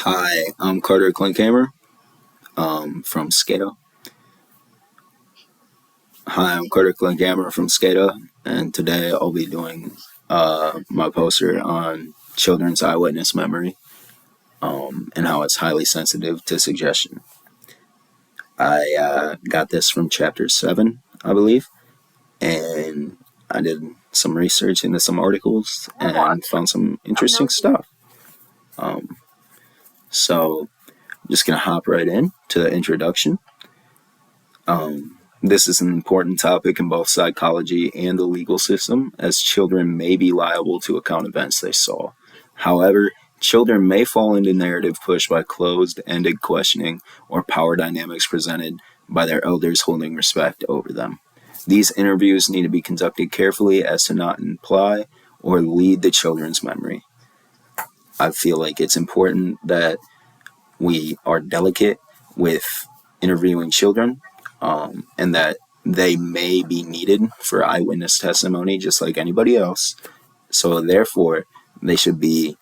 Hi, I'm Carter Klinkhammer from SCADA. And today I'll be doing my poster on children's eyewitness memory and how it's highly sensitive to suggestion. I got this from chapter 7, I believe, and I did some research into some articles and found some interesting stuff. So I'm just going to hop right in to the introduction. This is an important topic in both psychology and the legal system, as children may be liable to account events they saw. However, children may fall into narrative push by closed-ended questioning or power dynamics presented by their elders holding respect over them. These interviews need to be conducted carefully as to not imply or lead the children's memory. I feel like it's important that we are delicate with interviewing children, and that they may be needed for eyewitness testimony just like anybody else. So therefore, they should be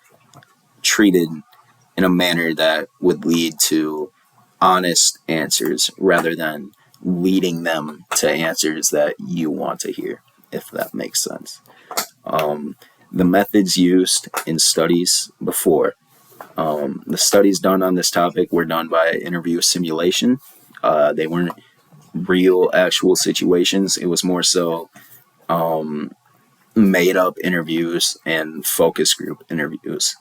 treated in a manner that would lead to honest answers rather than leading them to answers that you want to hear, if that makes sense. The methods used in studies before. The studies done on this topic were done by interview simulation. They weren't real actual situations. It was more so made up interviews and focus group interviews.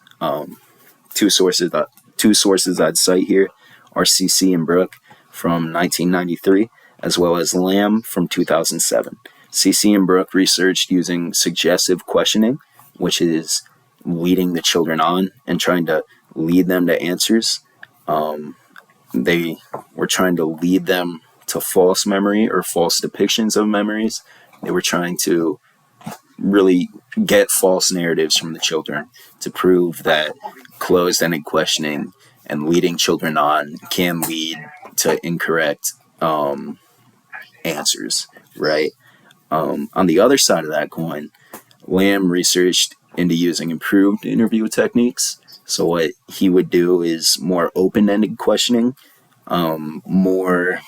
Two sources I'd cite here are CC and Brooke from 1993, as well as Lamb from 2007. CC and Brooke researched using suggestive questioning, which is leading the children on and trying to lead them to answers. They were trying to lead them to false memory or false depictions of memories. They were trying to really get false narratives from the children to prove that closed-ended questioning and leading children on can lead to incorrect answers, right? On the other side of that coin, Lamb researched into using improved interview techniques. So what he would do is more open-ended questioning, more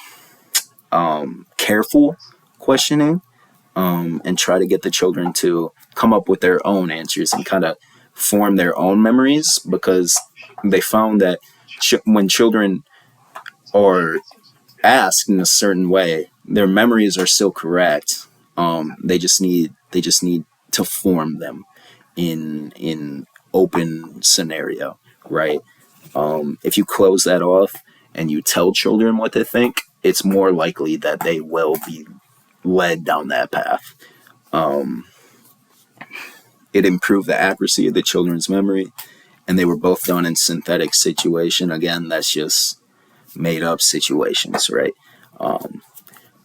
careful questioning, and try to get the children to come up with their own answers and kind of form their own memories, because they found that when children are asked in a certain way, their memories are still correct. They just need to form them in open scenario, right? If you close that off and you tell children what to think, it's more likely that they will be led down that path. It improved the accuracy of the children's memory, and they were both done in synthetic situation. Again, that's just made up situations, right?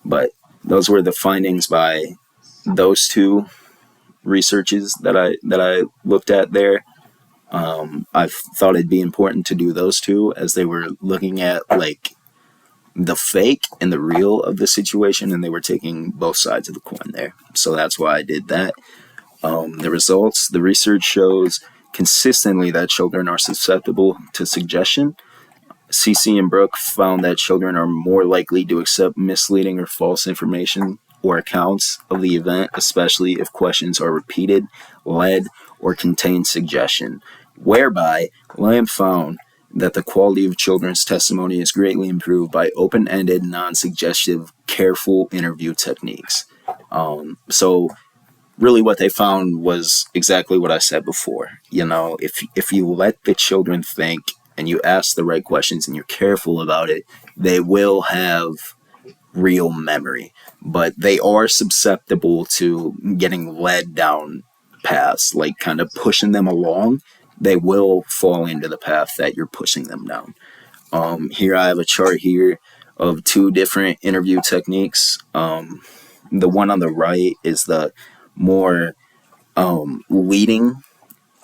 But those were the findings by those two researches that I looked at there. I thought it'd be important to do those two, as they were looking at like the fake and the real of the situation, and they were taking both sides of the coin there. So that's why I did that. The research shows consistently that children are susceptible to suggestion. CC and Brooke found that children are more likely to accept misleading or false information or accounts of the event, especially if questions are repeated, led, or contain suggestion, whereby Lamb found that the quality of children's testimony is greatly improved by open-ended, non-suggestive, careful interview techniques. So really what they found was exactly what I said before. You know, if you let the children think and you ask the right questions and you're careful about it, they will have real memory. But they are susceptible to getting led down paths, like kind of pushing them along. They will fall into the path that you're pushing them down. Here I have a chart here of two different interview techniques. The one on the right is the more leading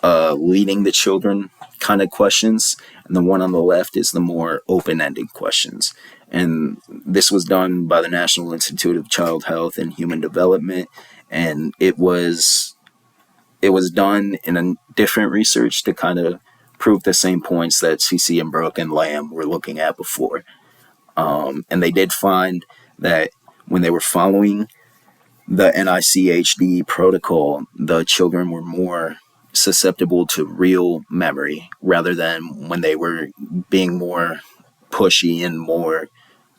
the children kind of questions, and the one on the left is the more open-ended questions. And this was done by the National Institute of Child Health and Human Development, and it was done in a different research to kind of prove the same points that CC and Brooke and Lamb were looking at before. And they did find that when they were following the NICHD protocol, the children were more susceptible to real memory rather than when they were being more pushy and more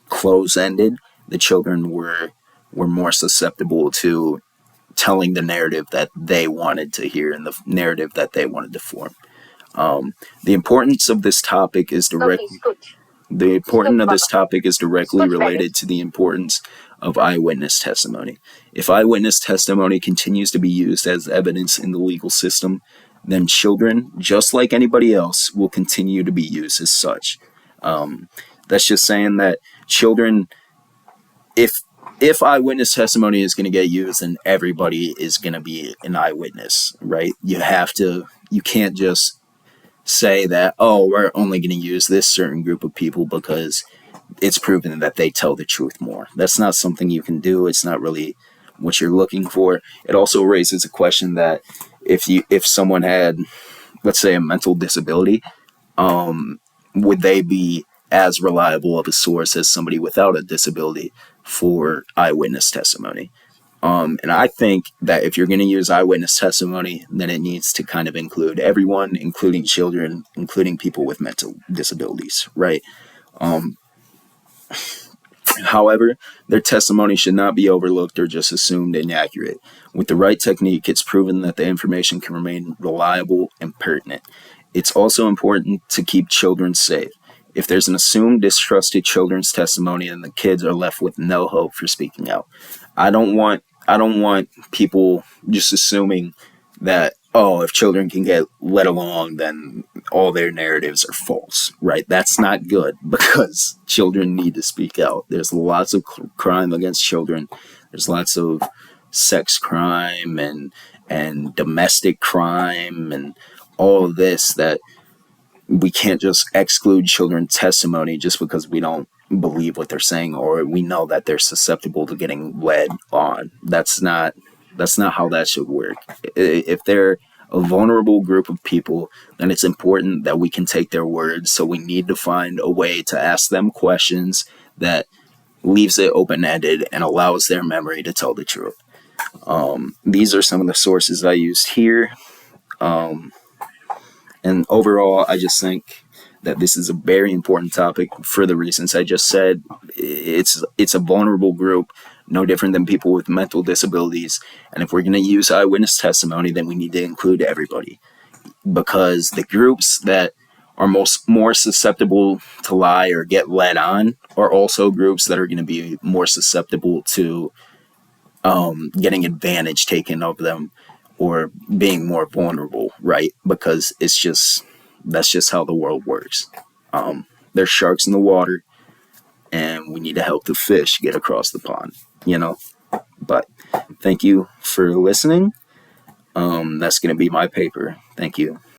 close-ended. The children were more susceptible to telling the narrative that they wanted to hear and the narrative that they wanted to form. The importance of this topic is directly related to the importance of eyewitness testimony. If eyewitness testimony continues to be used as evidence in the legal system, then children, just like anybody else, will continue to be used as such. That's just saying that children, if eyewitness testimony is going to get used, then everybody is going to be an eyewitness, right? You can't just say that, oh, we're only going to use this certain group of people because it's proven that they tell the truth more. That's not something you can do. It's not really what you're looking for. It also raises a question that if someone had, let's say, a mental disability, would they be as reliable of a source as somebody without a disability for eyewitness testimony? And I think that if you're going to use eyewitness testimony, then it needs to kind of include everyone, including children, including people with mental disabilities, right? However, their testimony should not be overlooked or just assumed inaccurate. With the right technique, it's proven that the information can remain reliable and pertinent. It's also important to keep children safe. If there's an assumed distrusted children's testimony, then the kids are left with no hope for speaking out. I don't want people just assuming that, oh, if children can get let along, then all their narratives are false, right? That's not good because children need to speak out. There's lots of crime against children. There's lots of sex crime and domestic crime and all of this that we can't just exclude children's testimony just because we don't believe what they're saying or we know that they're susceptible to getting led on. That's not how that should work. If they're a vulnerable group of people, then it's important that we can take their words. So we need to find a way to ask them questions that leaves it open-ended and allows their memory to tell the truth. These are some of the sources I used here. And overall, I just think that this is a very important topic for the reasons I just said. It's a vulnerable group, no different than people with mental disabilities. And if we're going to use eyewitness testimony, then we need to include everybody. Because the groups that are more susceptible to lie or get led on are also groups that are going to be more susceptible to getting advantage taken of them or being more vulnerable, right? Because that's just how the world works. There's sharks in the water, and we need to help the fish get across the pond, But thank you for listening. That's going to be my paper. Thank you.